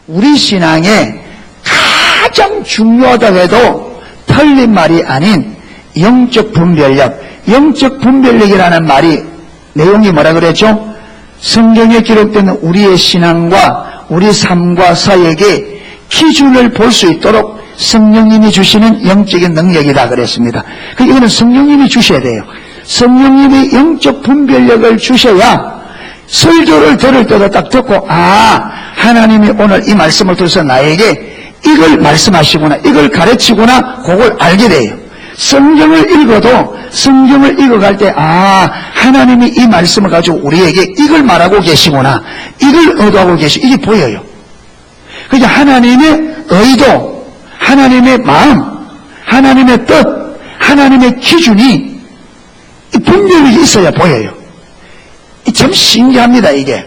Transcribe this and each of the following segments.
우리 신앙에 가장 중요하다고 해도 틀린 말이 아닌 영적 분별력, 영적 분별력이라는 말이 내용이 뭐라 그랬죠? 성경에 기록된 우리의 신앙과 우리 삶과 사역의 기준을 볼 수 있도록 성령님이 주시는 영적인 능력이다 그랬습니다. 이거는 성령님이 주셔야 돼요. 성령님이 영적 분별력을 주셔야 설교를 들을 때도 딱 듣고 하나님이 오늘 이 말씀을 통해서 나에게 이걸 말씀하시구나, 이걸 가르치구나, 그걸 알게 돼요. 성경을 읽어도 성경을 읽어갈 때 하나님이 이 말씀을 가지고 우리에게 이걸 말하고 계시구나, 이걸 의도하고 계시고 이게 보여요. 그러니까 하나님의 의도, 하나님의 마음, 하나님의 뜻, 하나님의 기준이 분별력이 있어야 보여요. 참 신기합니다 이게.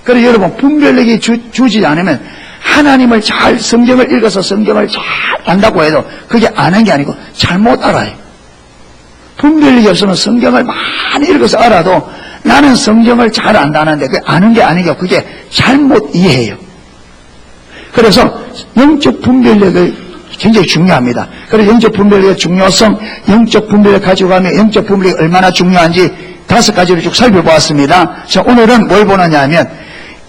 그래서 여러분 분별력이 주지 않으면 하나님을 잘 성경을 읽어서 성경을 잘 안다고 해도 그게 아는 게 아니고 잘못 알아요. 분별력이 없으면 성경을 많이 읽어서 알아도 나는 성경을 잘 안다는데 그게 아는 게 아니고 그게 잘못 이해해요. 그래서 영적 분별력이 굉장히 중요합니다. 그래서 영적 분별력의 중요성, 영적 분별력을 가지고 가면 영적 분별력이 얼마나 중요한지 5가지를 쭉 살펴보았습니다. 자, 오늘은 뭘 보느냐 하면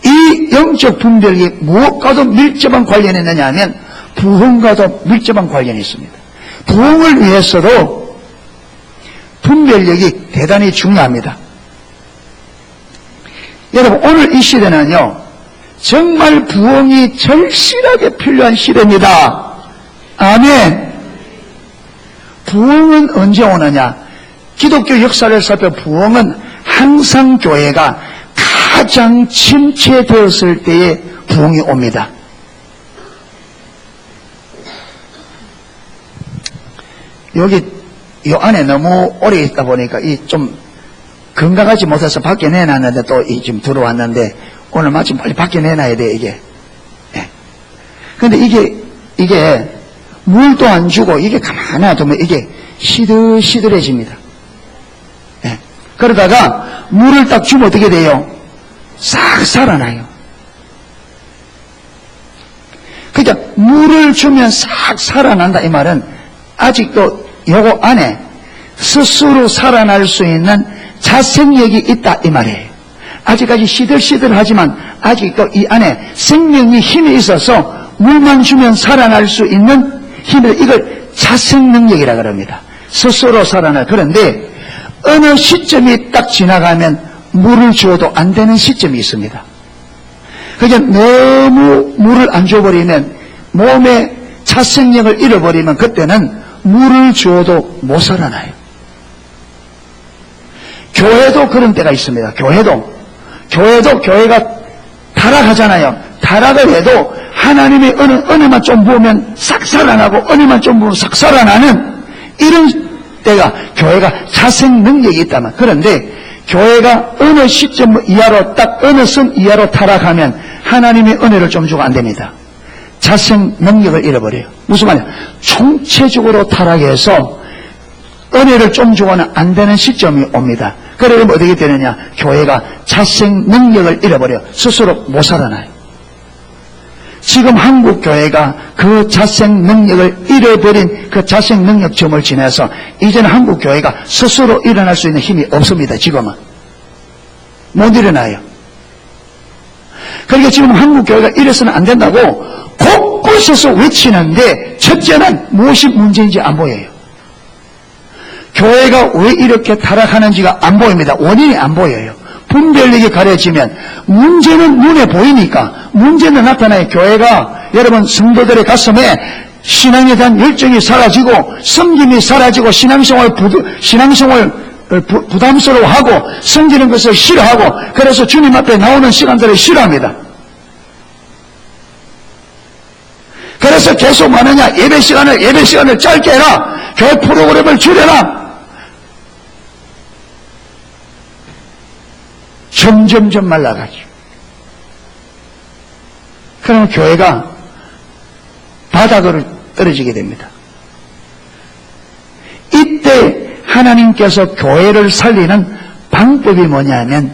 이 영적 분별력이 무엇과도 밀접한 관련이 있느냐 하면 부흥과도 밀접한 관련이 있습니다. 부흥을 위해서도 분별력이 대단히 중요합니다. 여러분 오늘 이 시대는요 정말 부흥이 절실하게 필요한 시대입니다. 아멘. 부흥은 언제 오느냐? 기독교 역사를 살펴 부흥은 항상 교회가 가장 침체되었을 때에 부흥이 옵니다. 여기 이 안에 너무 오래 있다 보니까 이 좀 건강하지 못해서 밖에 내놨는데 또 지금 들어왔는데 오늘 마침 빨리 밖에 내놔야 돼 이게. 근데 이게 물도 안 주고 이게 가만히 두면 이게 시들시들해집니다. 그러다가 물을 딱 주면 어떻게 돼요? 싹 살아나요. 그러니까 물을 주면 싹 살아난다 이 말은 아직도 요거 안에 스스로 살아날 수 있는 자생력이 있다 이 말이에요. 아직까지 시들시들하지만 아직도 이 안에 생명이 힘이 있어서 물만 주면 살아날 수 있는 힘을 이걸 자생능력이라 그럽니다. 스스로 살아날. 그런데 어느 시점이 딱 지나가면 물을 주어도 안 되는 시점이 있습니다. 그러니까 너무 물을 안 줘버리면 몸의 자생력을 잃어버리면 그때는 물을 주어도 못 살아나요. 교회도 그런 때가 있습니다. 교회가 타락하잖아요. 타락을 해도 하나님의 은혜만 좀 부으면 싹 살아나고 은혜만 좀 부으면 싹 살아나는 이런 때가 교회가 자생 능력이 있다면, 그런데 교회가 어느 시점 이하로 딱 어느 선 이하로 타락하면 하나님의 은혜를 좀 주고 안 됩니다. 자생 능력을 잃어버려요. 무슨 말이야? 총체적으로 타락해서 은혜를 좀 주고는 안 되는 시점이 옵니다. 그러면 어떻게 되느냐? 교회가 자생 능력을 잃어버려 스스로 못 살아나요. 지금 한국 교회가 그 자생 능력을 잃어버린 그 자생 능력점을 지나서 이제는 한국 교회가 스스로 일어날 수 있는 힘이 없습니다. 지금은 못 일어나요. 그러니까 지금 한국 교회가 이래서는 안 된다고 곳곳에서 외치는데 첫째는 무엇이 문제인지 안 보여요. 교회가 왜 이렇게 타락하는지가 안 보입니다. 원인이 안 보여요. 분별력이 가려지면 문제는 눈에 보이니까 문제는 나타나요. 교회가 여러분 성도들의 가슴에 신앙에 대한 열정이 사라지고 섬김이 사라지고 신앙생활 부담스러워하고 섬기는 것을 싫어하고 그래서 주님 앞에 나오는 시간들을 싫어합니다. 그래서 계속 뭐느냐? 예배 시간을 짧게 해라. 교회 프로그램을 줄여라. 점점점 말라가죠. 그러면 교회가 바닥으로 떨어지게 됩니다. 이때 하나님께서 교회를 살리는 방법이 뭐냐면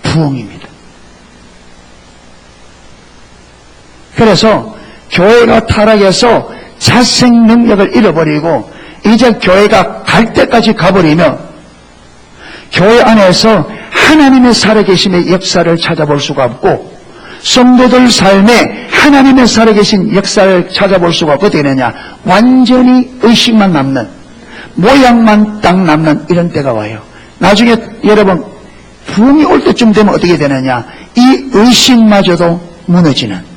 부흥입니다. 그래서 교회가 타락해서 자생 능력을 잃어버리고 이제 교회가 갈 때까지 가버리면 교회 안에서 하나님의 살아계심의 역사를 찾아볼 수가 없고 성도들 삶에 하나님의 살아계신 역사를 찾아볼 수가 어떻게 되느냐, 완전히 의식만 남는, 모양만 딱 남는 이런 때가 와요. 나중에 여러분 부흥이 올 때쯤 되면 어떻게 되느냐, 이 의식마저도 무너지는.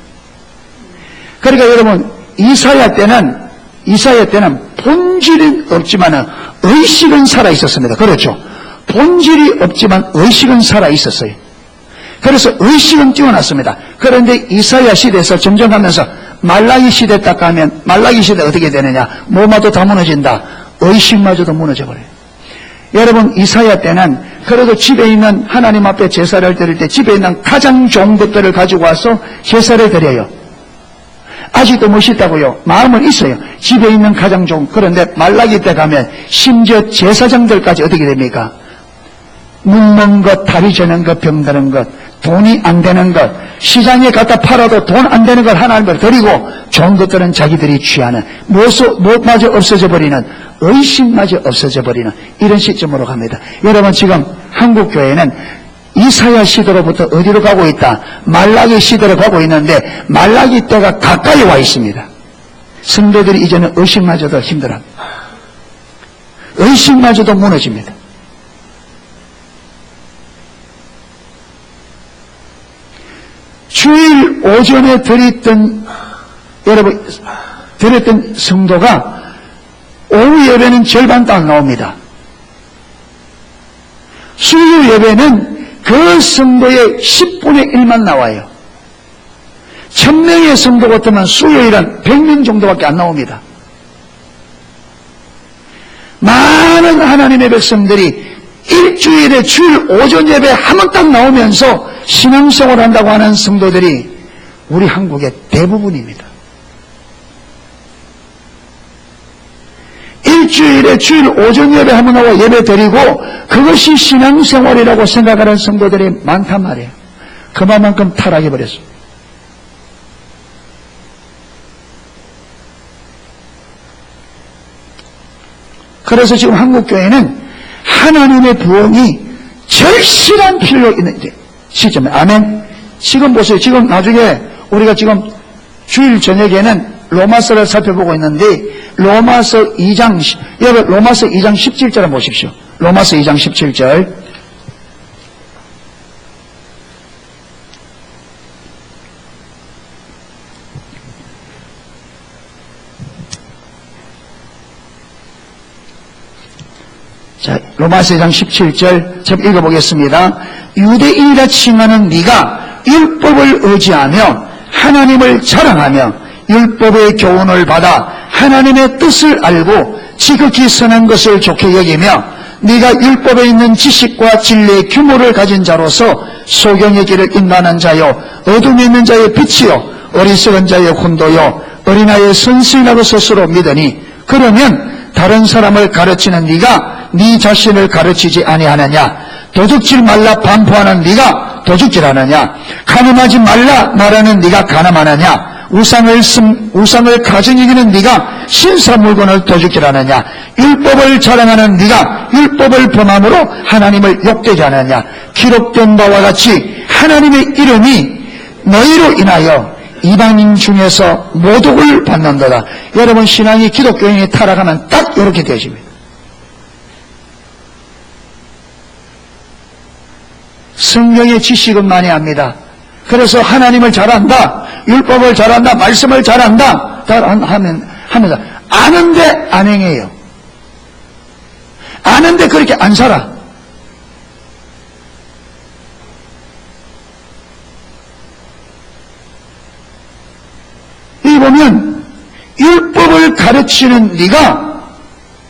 그러니까 여러분 이사야 때는 본질은 없지만 의식은 살아 있었습니다. 그렇죠? 본질이 없지만 의식은 살아 있었어요. 그래서 의식은 뛰어났습니다. 그런데 이사야 시대에서 점점 하면서 말라기 시대 딱 가면 말라기 시대 어떻게 되느냐, 뭐마도 다 무너진다. 의식마저도 무너져버려요. 여러분 이사야 때는 그래도 집에 있는 하나님 앞에 제사를 드릴 때 집에 있는 가장 좋은 것들을 가지고 와서 제사를 드려요. 아직도 멋있다고요? 마음은 있어요. 집에 있는 가장 좋은. 그런데 말라기 때 가면 심지어 제사장들까지 어떻게 됩니까? 묵는 것, 다리 저는 것, 병드는 것, 돈이 안 되는 것, 시장에 갖다 팔아도 돈 안 되는 걸 하나님을 드리고 좋은 것들은 자기들이 취하는, 무엇마저 없어져 버리는, 의식마저 없어져 버리는 이런 시점으로 갑니다. 여러분 지금 한국교회는 이사야 시대로부터 어디로 가고 있다? 말라기 시대로 가고 있는데 말라기 때가 가까이 와 있습니다. 성도들이 이제는 의식마저도 힘들어합니다. 의식마저도 무너집니다. 주일 오전에 드렸던 성도가 오후 예배는 절반도 안 나옵니다. 수요 예배는 그 성도의 10분의 1만 나와요. 1000명의 성도 같으면 수요일은 100명 정도밖에 안 나옵니다. 많은 하나님의 백성들이 일주일에 주일 오전 예배 한 번 딱 나오면서 신앙생활을 한다고 하는 성도들이 우리 한국의 대부분입니다. 일주일에 주일 오전 예배 한 번 나와 예배 드리고 그것이 신앙생활이라고 생각하는 성도들이 많단 말이에요. 그만큼 타락해버렸어요. 그래서 지금 한국교회는 하나님의 부흥이 절실한 필요 있는 시점에, 아멘. 지금 보세요. 지금 나중에 우리가 지금 주일 저녁에는 로마서를 살펴보고 있는데 로마서 2장 17절을 보십시오. 로마서 2장 17절. 자, 로마서 2장 17절 좀 읽어보겠습니다. 유대인이라 칭하는 네가 율법을 의지하며 하나님을 자랑하며 율법의 교훈을 받아 하나님의 뜻을 알고 지극히 선한 것을 좋게 여기며 네가 율법에 있는 지식과 진리의 규모를 가진 자로서 소경의 길을 인도하는 자요 어둠에 있는 자의 빛이요 어리석은 자의 혼도요 어린아이의 선수라고 스스로 믿으니 그러면 다른 사람을 가르치는 네가 네 자신을 가르치지 아니하느냐? 도둑질 말라 반포하는 네가 도둑질하느냐? 가늠하지 말라 말하는 네가 가늠하느냐? 우상을 가정 이기는 네가 신사 물건을 도둑질하느냐? 율법을 자랑하는 네가 율법을 범함으로 하나님을 욕되지 않느냐? 기록된 바와 같이 하나님의 이름이 너희로 인하여 이방인 중에서 모독을 받는도다. 여러분 신앙이 기독교인이 타락하면 딱 이렇게 되어집니다. 성경의 지식은 많이 압니다. 그래서 하나님을 잘한다, 율법을 잘한다, 말씀을 잘한다 하면서 아는데 안 행해요. 아는데 그렇게 안 살아. 여기 보면 율법을 가르치는 네가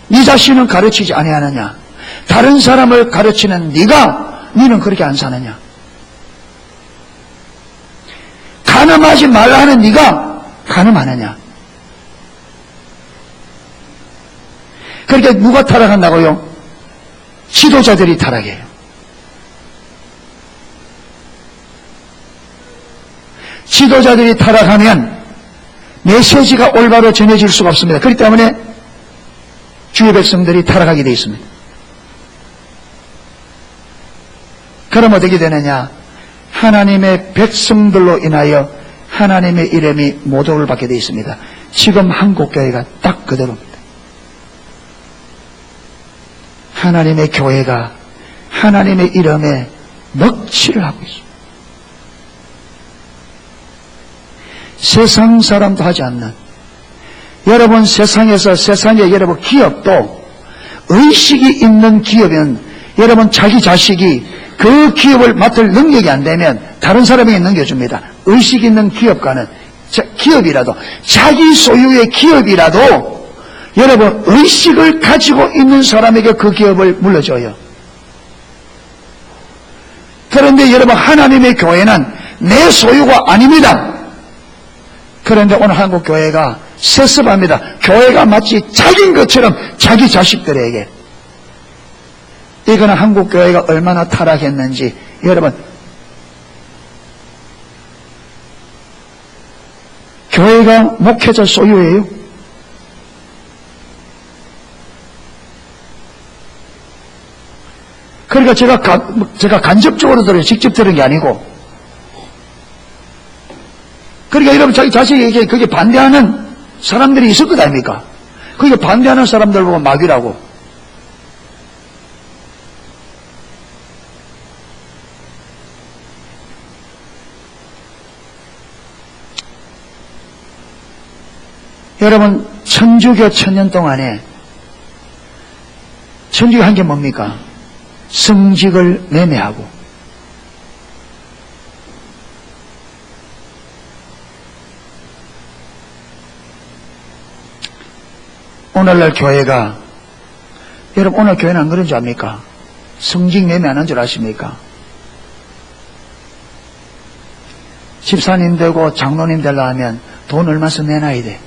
네 자신을 가르치지 아니하느냐? 다른 사람을 가르치는 네가 너는 그렇게 안 사느냐? 가늠하지 말라 하는 네가 가늠하느냐? 그러니까 누가 타락한다고요? 지도자들이 타락해요. 지도자들이 타락하면 메시지가 올바로 전해질 수가 없습니다. 그렇기 때문에 주의 백성들이 타락하게 되어 있습니다. 그럼 어떻게 되느냐? 하나님의 백성들로 인하여 하나님의 이름이 모독을 받게 되어 있습니다. 지금 한국교회가 딱 그대로입니다. 하나님의 교회가 하나님의 이름에 넋치를 하고 있습니다. 세상 사람도 하지 않는, 여러분 세상에서 세상에 여러분 기업도 의식이 있는 기업은 여러분 자기 자식이 그 기업을 맡을 능력이 안 되면 다른 사람에게 넘겨줍니다. 의식 있는 기업가는 기업이라도 자기 소유의 기업이라도 여러분 의식을 가지고 있는 사람에게 그 기업을 물려줘요. 그런데 여러분 하나님의 교회는 내 소유가 아닙니다. 그런데 오늘 한국 교회가 세습합니다. 교회가 마치 자기인 것처럼 자기 자식들에게. 이거는 한국 교회가 얼마나 타락했는지 여러분, 교회가 목회자 소유예요. 그러니까 제가 간접적으로 들어요. 직접 들은 게 아니고. 그러니까 여러분 자기 자식에게 그게 반대하는 사람들이 있을 것 아닙니까? 그게 반대하는 사람들 보고 마귀라고. 여러분 천주교 1000년 동안에 천주교 한 게 뭡니까? 성직을 매매하고 오늘날 교회가 여러분 오늘 교회는 안 그런 줄 압니까? 성직 매매 안 한 줄 아십니까? 집사님 되고 장로님 되려 하면 돈 얼마씩 내놔야 돼.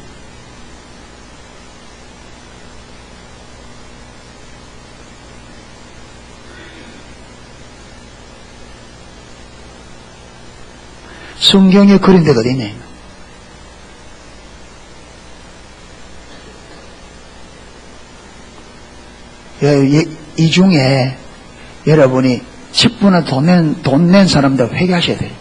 성경에 그린 데가 어디 있냐? 이 중에 여러분이 10분은 돈 낸 사람들 회개하셔야 돼요.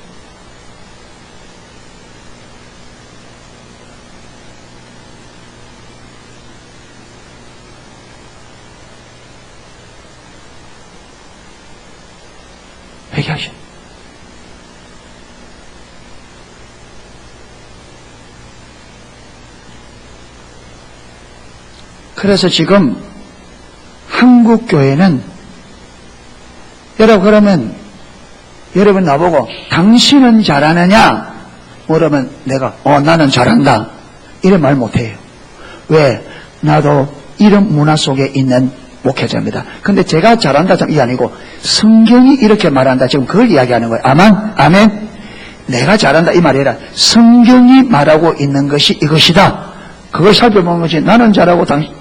회개하셔야 돼요. 그래서 지금 한국교회는 여러분 그러면 여러분 나보고 당신은 잘하느냐? 그러면 내가 나는 잘한다 이래 말 못해요. 왜? 나도 이런 문화 속에 있는 목회자입니다. 근데 제가 잘한다 이게 아니고 성경이 이렇게 말한다 지금 그걸 이야기하는 거예요. 아멘? 내가 잘한다 이 말이 아니라 성경이 말하고 있는 것이 이것이다. 그걸 살펴보는 것이 나는 잘하고 당신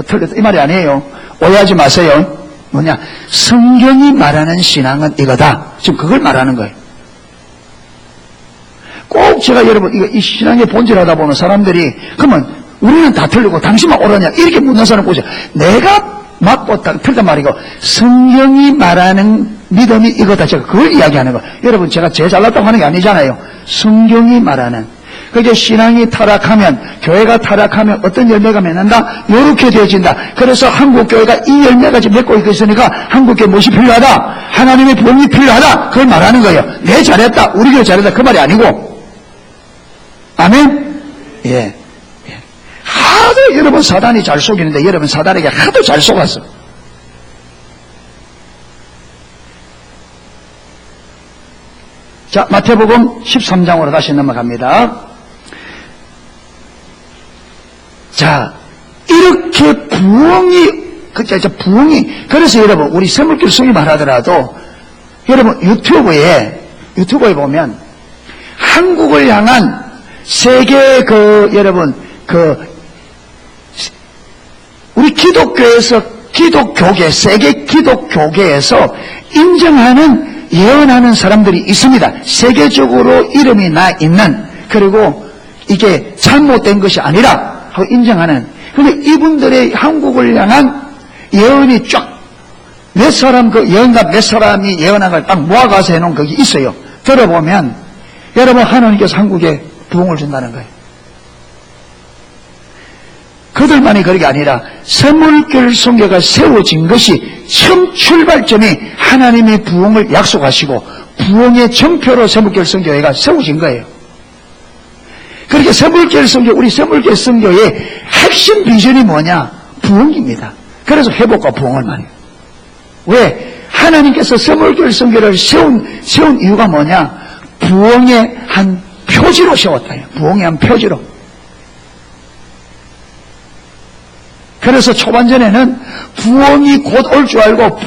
틀렸다 이 말이 아니에요. 오해하지 마세요. 뭐냐? 성경이 말하는 신앙은 이거다. 지금 그걸 말하는 거예요. 꼭 제가 여러분 이 신앙의 본질하다 보면 사람들이 그러면 우리는 다 틀리고 당신만 옳으냐 이렇게 묻는 사람 보죠. 내가 맞고 틀렸단 말이고 성경이 말하는 믿음이 이거다. 제가 그걸 이야기하는 거예요. 여러분 제가 제일 잘났다고 하는 게 아니잖아요. 성경이 말하는. 그게 신앙이 타락하면 교회가 타락하면 어떤 열매가 맺는다? 이렇게 되어진다. 그래서 한국교회가 이 열매가 지금 맺고 있으니까 한국교회 무엇이 필요하다? 하나님의 부흥이 필요하다. 그걸 말하는 거예요. 내 잘했다. 우리 교회 잘했다. 그 말이 아니고. 아멘? 예. 하도 여러분 사단이 잘 속이는데 여러분 사단에게 하도 잘 속았어. 자, 마태복음 13장으로 다시 넘어갑니다. 자, 이렇게 부흥이, 그래서 여러분, 우리 새물길 성이 말하더라도, 여러분, 유튜브에 보면, 한국을 향한 세계 여러분, 우리 기독교에서, 세계 기독교계에서 인정하는, 예언하는 사람들이 있습니다. 세계적으로 이름이 나 있는, 그리고 이게 잘못된 것이 아니라 하고 인정하는. 근데 이분들의 한국을 향한 예언이 쫙 몇 사람, 그 예언가 몇 사람이 예언한 걸 딱 모아가서 해놓은 거기 있어요. 들어보면 여러분, 하나님께서 한국에 부흥을 준다는 거예요. 그들만이 그런 게 아니라 세물교회 선교가 세워진 것이 처음 출발점이 하나님의 부흥을 약속하시고 부흥의 정표로 세물교회 선교회가 세워진 거예요. 그렇게 세물교회 선교, 우리 세물교회 선교의 핵심 비전이 뭐냐? 부흥입니다. 그래서 회복과 부흥을 말해요. 왜? 하나님께서 세물교회 선교를 세운 이유가 뭐냐? 부흥의 한 표지로 세웠다. 부흥의 한 표지로. 그래서 초반전에는 부흥이 곧 올 줄 알고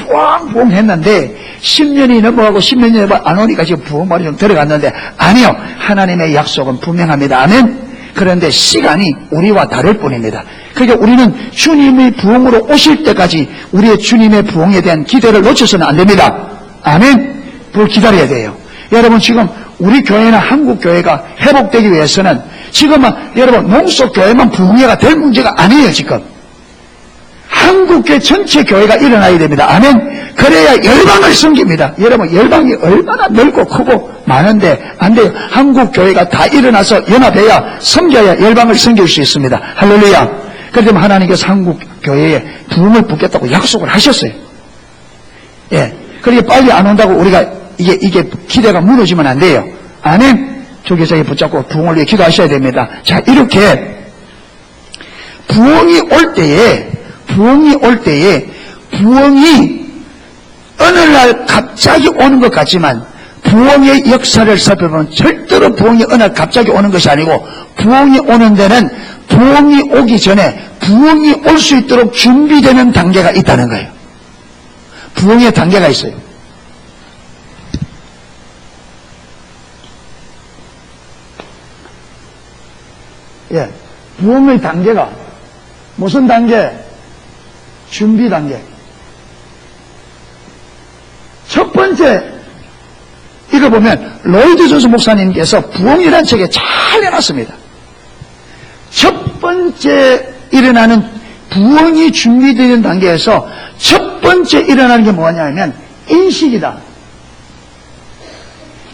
부흥 했는데 10년이 넘어가고 10년이 안 오니까 지금 부흥말이 좀 들어갔는데 아니요. 하나님의 약속은 분명합니다. 아멘. 그런데 시간이 우리와 다를 뿐입니다. 그러니까 우리는 주님의 부흥으로 오실 때까지 우리의 주님의 부흥에 대한 기대를 놓쳐서는 안 됩니다. 아멘. 그걸 기다려야 돼요. 여러분, 지금 우리 교회나 한국 교회가 회복되기 위해서는 지금은 여러분 농속 교회만 부흥회가 될 문제가 아니에요. 지금 한국교회 전체 교회가 일어나야 됩니다. 아멘. 그래야 열방을 섬깁니다. 여러분, 열방이 얼마나 넓고 크고 많은데 안 돼요. 한국교회가 다 일어나서 연합해야 섬겨야 열방을 섬길 수 있습니다. 할렐루야. 그렇기 때문에 하나님께서 한국교회에 부흥을 붓겠다고 약속을 하셨어요. 예. 그렇게 빨리 안 온다고 우리가 이게 기대가 무너지면 안 돼요. 아멘. 조계사에 붙잡고 부흥을 위해 기도하셔야 됩니다. 자, 이렇게 부흥이 올 때에 부흥이 어느 날 갑자기 오는 것 같지만 부흥의 역사를 살펴보면 절대로 부흥이 어느 날 갑자기 오는 것이 아니고 부흥이 오는 데는 부흥이 오기 전에 부흥이 올 수 있도록 준비되는 단계가 있다는 거예요. 부흥의 단계가 있어요. 예, 부흥의 단계가 무슨 단계? 준비 단계. 첫 번째, 이거 보면 로이드 존스 목사님께서 부흥이라는 책에 잘 해놨습니다. 첫 번째 일어나는 부흥이 준비되는 단계에서 첫 번째 일어나는 게 뭐냐면 인식이다.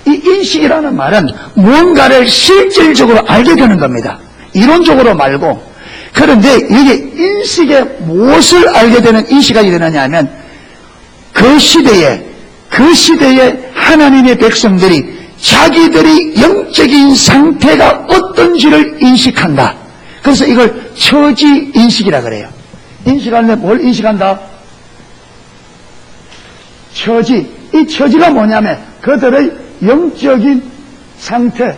이 인식이라는 말은 무언가를 실질적으로 알게 되는 겁니다. 이론적으로 말고. 그런데 이게 인식에 무엇을 알게 되는 인식이 되느냐 하면 그 시대에 하나님의 백성들이 자기들의 영적인 상태가 어떤지를 인식한다. 그래서 이걸 처지 인식이라 그래요. 인식하는데 뭘 인식한다? 처지. 이 처지가 뭐냐면 그들의 영적인 상태.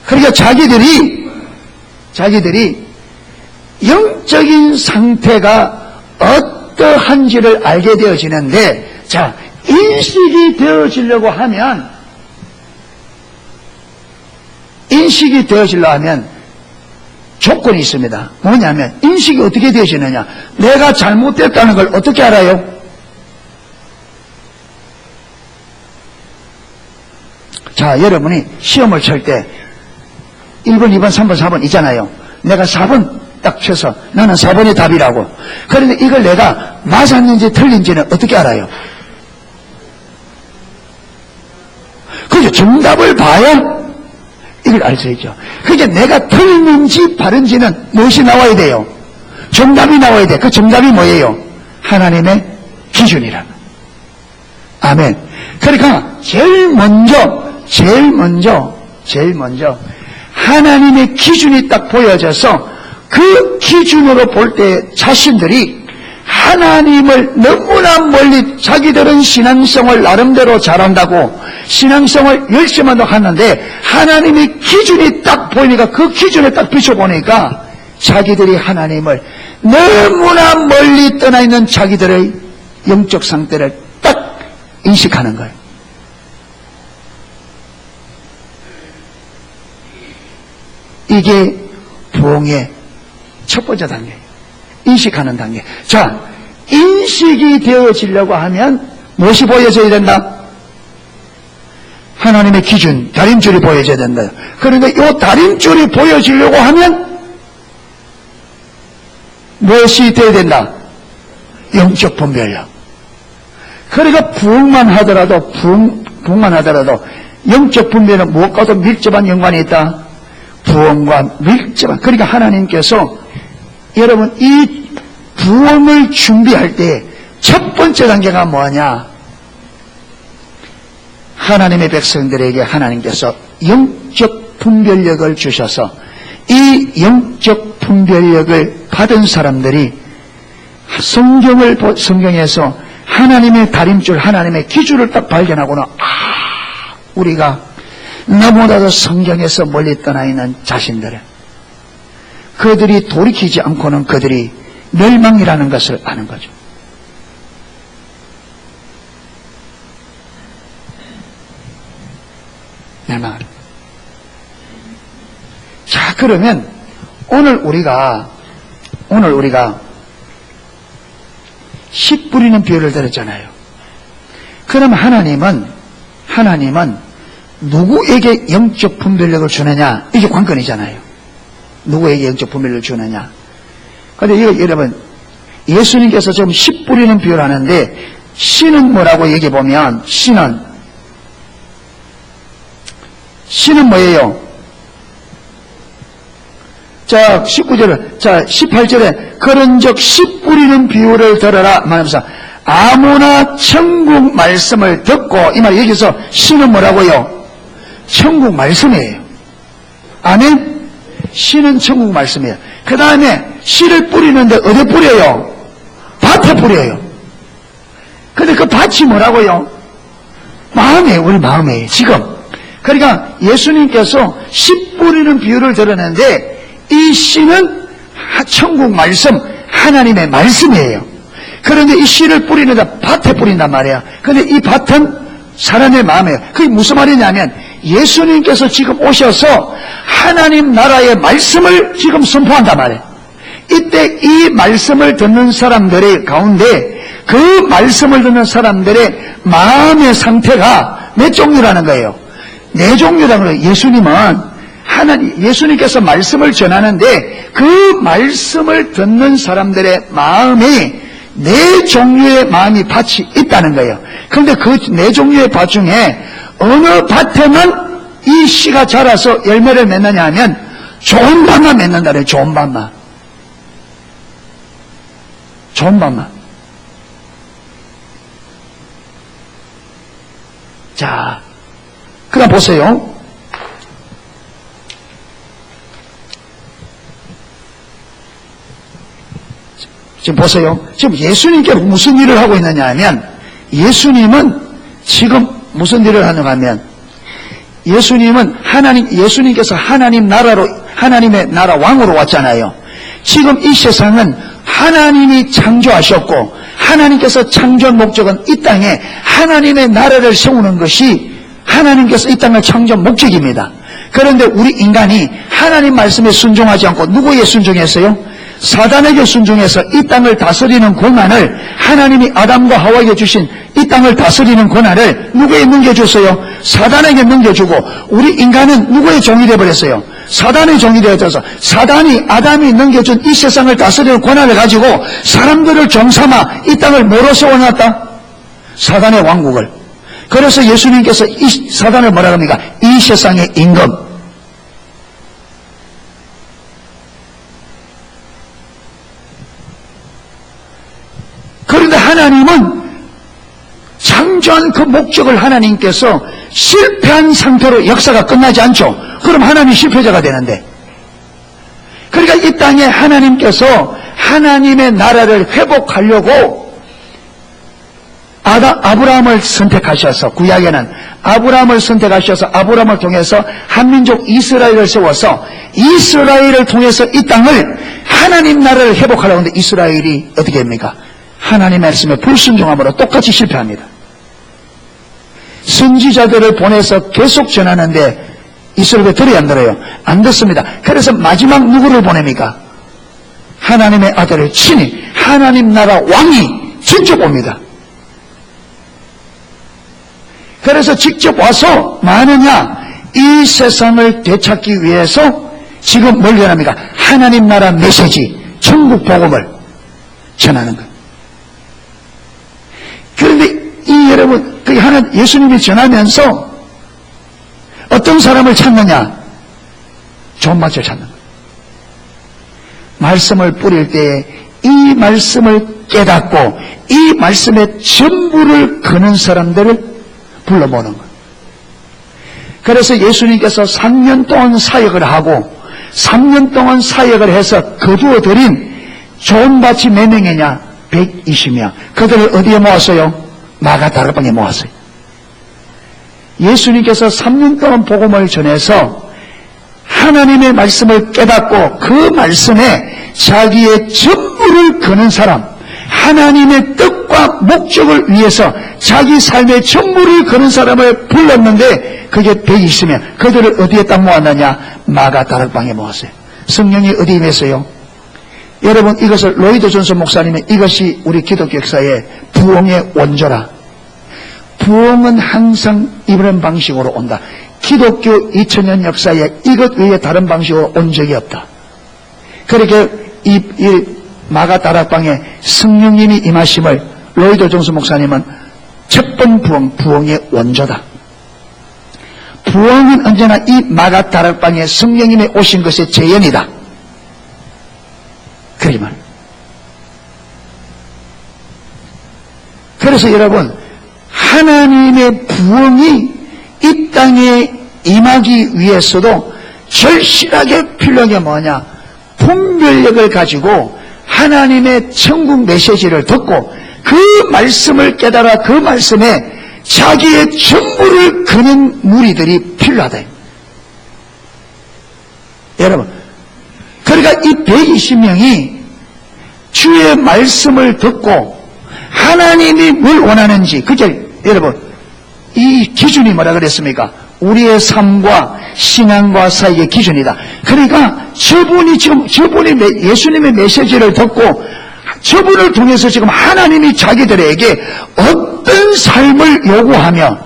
그러니까 자기들이 영적인 상태가 어떠한지를 알게 되어지는데, 자, 인식이 되어지려고 하면 조건이 있습니다. 뭐냐면 인식이 어떻게 되어지느냐? 내가 잘못됐다는 걸 어떻게 알아요? 자, 여러분이 시험을 칠 때 1번, 2번, 3번, 4번 있잖아요. 내가 4번 딱 쳐서 나는 4번이 답이라고. 그런데 이걸 내가 맞았는지 틀린지는 어떻게 알아요? 그죠? 정답을 봐야 이걸 알 수 있죠. 그러니까 내가 틀린지 바른지는 무엇이 나와야 돼요? 정답이 나와야 돼. 그 정답이 뭐예요? 하나님의 기준이라. 아멘. 그러니까 제일 먼저 하나님의 기준이 딱 보여져서 그 기준으로 볼 때 자신들이 하나님을 너무나 멀리, 자기들은 신앙생활 나름대로 잘한다고 신앙생활 열심히 한다고 하는데 하나님의 기준이 딱 보이니까 그 기준에 딱 비춰보니까 자기들이 하나님을 너무나 멀리 떠나 있는 자기들의 영적 상태를 딱 인식하는 거예요. 이게 부흥의 첫 번째 단계예요. 인식하는 단계. 자, 인식이 되어지려고 하면 무엇이 보여져야 된다? 하나님의 기준, 다림줄이 보여져야 된다. 그러니까 이 다림줄이 보여지려고 하면 무엇이 돼야 된다? 영적 분별력. 그러니까 부흥만 하더라도 영적 분별은 무엇과도 밀접한 연관이 있다. 부흥과 밀접한. 그러니까 하나님께서 여러분 이 부흥을 준비할 때 첫 번째 단계가 뭐냐? 하나님의 백성들에게 하나님께서 영적 분별력을 주셔서 이 영적 분별력을 받은 사람들이 성경에서 하나님의 다림줄, 하나님의 기준을 딱 발견하고는 우리가 너무나도 성경에서 멀리 떠나 있는 자신들, 그들이 돌이키지 않고는 그들이 멸망이라는 것을 아는 거죠. 멸망. 자, 그러면 오늘 우리가 씨 뿌리는 비유를 들었잖아요. 그럼 하나님은 누구에게 영적 분별력을 주느냐? 이게 관건이잖아요. 누구에게 영적 분별력을 주느냐? 그런데 이거 여러분, 예수님께서 좀 씨 뿌리는 비유를 하는데, 씨는 뭐라고 얘기해보면, 씨는 뭐예요? 자, 19절에, 자, 18절에, 그런즉 씨 뿌리는 비유를 들어라. 말하면서, 아무나 천국 말씀을 듣고, 이 말 여기서 씨는 뭐라고요? 천국 말씀이에요. 아멘? 씨는 천국 말씀이에요. 그 다음에 씨를 뿌리는데 어디 뿌려요? 밭에 뿌려요. 근데 그 밭이 뭐라고요? 마음이에요. 우리 마음이에요. 지금. 그러니까 예수님께서 씨 뿌리는 비유를 들었는데 이 씨는 천국 말씀, 하나님의 말씀이에요. 그런데 이 씨를 뿌리는데 밭에 뿌린단 말이에요. 그런데 이 밭은 사람의 마음이에요. 그게 무슨 말이냐면 예수님께서 지금 오셔서 하나님 나라의 말씀을 지금 선포한단 말이에요. 이때 이 말씀을 듣는 사람들의 가운데 그 말씀을 듣는 사람들의 마음의 상태가 몇 종류라는 거예요? 네 종류라는 거예요. 예수님께서 말씀을 전하는데 그 말씀을 듣는 사람들의 마음이 네 종류의 마음이 밭이 있다는 거예요. 그런데 그 네 종류의 밭 중에 어느 밭에만 이 씨가 자라서 열매를 맺느냐 하면 좋은 밭만 맺는다 그래요. 좋은 밭만. 자, 그 다음 보세요. 지금 보세요. 지금 예수님께 무슨 일을 하고 있느냐 하면 예수님은 지금 무슨 일을 하는가 하면 예수님께서 하나님의 나라 왕으로 왔잖아요. 지금 이 세상은 하나님이 창조하셨고 하나님께서 창조한 목적은 이 땅에 하나님의 나라를 세우는 것이 하나님께서 이 땅을 창조한 목적입니다. 그런데 우리 인간이 하나님 말씀에 순종하지 않고 누구에게 순종했어요? 사단에게 순종해서 이 땅을 다스리는 권한을 하나님이 아담과 하와에게 주신 이 땅을 다스리는 권한을 누구에게 넘겨줬어요? 사단에게 넘겨주고 우리 인간은 누구의 종이 되어버렸어요? 사단의 종이 되어져서 아담이 넘겨준 이 세상을 다스리는 권한을 가지고 사람들을 종삼아 이 땅을 뭐로 세워놨다? 사단의 왕국을. 그래서 예수님께서 이 사단을 뭐라 합니까? 이 세상의 임금. 그런데 하나님은 창조한 그 목적을 하나님께서 실패한 상태로 역사가 끝나지 않죠. 그럼 하나님이 실패자가 되는데. 그러니까 이 땅에 하나님께서 하나님의 나라를 회복하려고 아브라함을 선택하셔서 구약에는 아브라함을 선택하셔서 아브라함을 통해서 한민족 이스라엘을 세워서 이스라엘을 통해서 이 땅을 하나님 나라를 회복하려고 하는데 이스라엘이 어떻게 됩니까? 하나님의 말씀에 불순종함으로 똑같이 실패합니다. 선지자들을 보내서 계속 전하는데 이스라엘에 들어야 안 들어요? 안 듣습니다. 그래서 마지막 누구를 보냅니까? 하나님의 아들을 친히 하나님 나라 왕이 직접 옵니다. 그래서 직접 와서 마느냐? 이 세상을 되찾기 위해서 지금 뭘 전합니까? 하나님 나라 메시지, 천국 복음을 전하는 거예요. 그런데 이 여러분, 예수님이 전하면서 어떤 사람을 찾느냐? 좋은 맛을 찾는 거예요. 말씀을 뿌릴 때에 이 말씀을 깨닫고 이 말씀의 전부를 거는 사람들을 불러보는 거예요. 그래서 예수님께서 3년 동안 사역을 하고 3년 동안 사역을 해서 거두어들인 좋은 밭이 몇 명이냐? 120명. 그들을 어디에 모았어요? 마가다락방에 모았어요. 예수님께서 3년 동안 복음을 전해서 하나님의 말씀을 깨닫고 그 말씀에 자기의 전부를 거는 사람, 하나님의 뜻과 목적을 위해서 자기 삶의 전부를 거는 사람을 불렀는데 그게 120명. 그들을 어디에 딱 모았느냐? 마가다락방에 모았어요. 성령이 어디에 임했어요? 여러분, 이것을 로이드 존슨 목사님은 이것이 우리 기독교 역사의 부흥의 원조라. 부흥은 항상 이런 방식으로 온다. 기독교 2000년 역사에 이것 외에 다른 방식으로 온 적이 없다. 그렇게 이 마가다락방에 성령님이 임하심을 로이드 존슨 목사님은 첫 번 부흥의 원조다. 부흥은 언제나 이 마가다락방에 성령님이 오신 것의 재현이다. 그러지 말. 그래서 여러분, 하나님의 부흥이 이 땅에 임하기 위해서도 절실하게 필요한 게 뭐냐? 분별력을 가지고 하나님의 천국 메시지를 듣고 그 말씀을 깨달아 그 말씀에 자기의 전부를 거는 무리들이 필요하다. 여러분, 그러니까 이 120명이 주의 말씀을 듣고 하나님이 뭘 원하는지, 그죠? 여러분, 이 기준이 뭐라 그랬습니까? 우리의 삶과 신앙과 사이의 기준이다. 그러니까 저분이 예수님의 메시지를 듣고 저분을 통해서 지금 하나님이 자기들에게 어떤 삶을 요구하며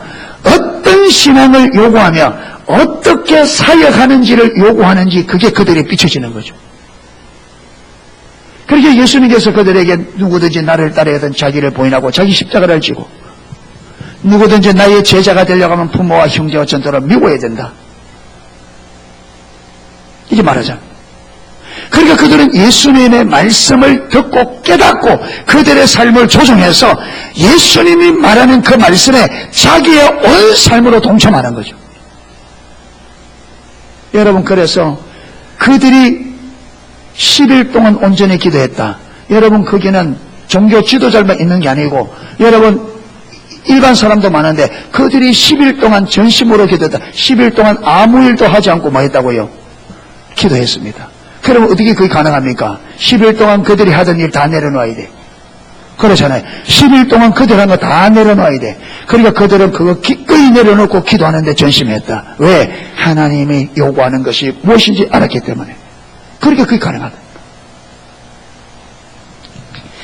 어떤 신앙을 요구하며 어떻게 사역하는지를 요구하는지 그게 그들에 비춰지는 거죠. 그렇게 예수님께서 그들에게 누구든지 나를 따르거든 자기를 부인하고 자기 십자가를 지고 누구든지 나의 제자가 되려고 하면 부모와 형제와 전도를 미워야 된다. 이게 말하잖아. 그러니까 그들은 예수님의 말씀을 듣고 깨닫고 그들의 삶을 조정해서 예수님이 말하는 그 말씀에 자기의 온 삶으로 동참하는 거죠. 여러분, 그래서 그들이 10일 동안 온전히 기도했다. 여러분, 거기는 종교 지도자만 있는 게 아니고 여러분 일반 사람도 많은데 그들이 10일 동안 전심으로 기도했다. 10일 동안 아무 일도 하지 않고 뭐 했다고요? 기도했습니다. 그러면 어떻게 그게 가능합니까? 10일 동안 그들이 하던 일 다 내려놔야 돼. 그렇잖아요. 10일 동안 그들 한 거 다 내려놔야 돼. 그러니까 그들은 그거 기꺼이 내려놓고 기도하는데 전심했다. 왜? 하나님이 요구하는 것이 무엇인지 알았기 때문에. 그러니까 그게 가능하다.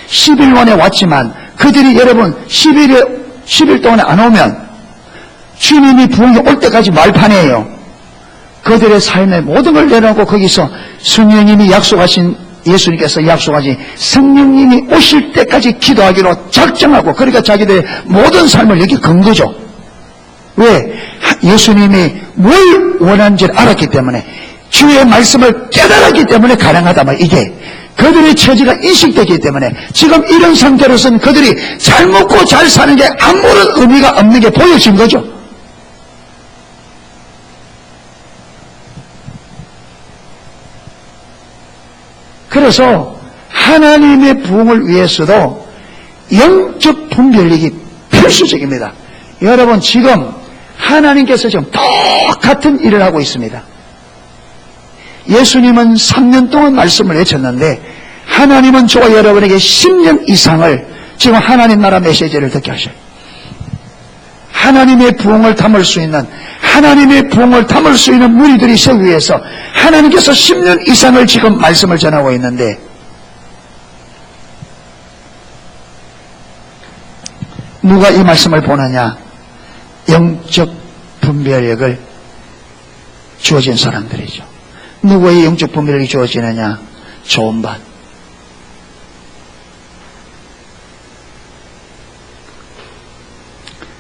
10일 만에 왔지만 그들이 여러분 10일 동안에 안 오면 주님이 부흥이 올 때까지 말판이에요. 그들의 삶의 모든 걸 내려놓고 거기서 성령님이 약속하신 예수님께서 약속하신 성령님이 오실 때까지 기도하기로 작정하고 그러니까 자기들의 모든 삶을 여기 건 거죠. 왜? 예수님이 뭘 원하는지를 알았기 때문에 주의 말씀을 깨달았기 때문에 가능하다. 이게 그들의 처지가 인식되기 때문에 지금 이런 상태로서는 그들이 잘 먹고 잘 사는 게 아무런 의미가 없는 게 보여진 거죠. 그래서 하나님의 부흥을 위해서도 영적 분별력이 필수적입니다. 여러분, 지금 하나님께서 지금 똑같은 일을 하고 있습니다. 예수님은 3년 동안 말씀을 외쳤는데 하나님은 저와 여러분에게 10년 이상을 지금 하나님 나라 메시지를 듣게 하셔요. 하나님의 부흥을 담을 수 있는 무리들이 세우기 위해서 하나님께서 10년 이상을 지금 말씀을 전하고 있는데 누가 이 말씀을 보느냐? 영적 분별력을 주어진 사람들이죠. 누구의 영적 분별력이 주어지느냐? 좋은 밭.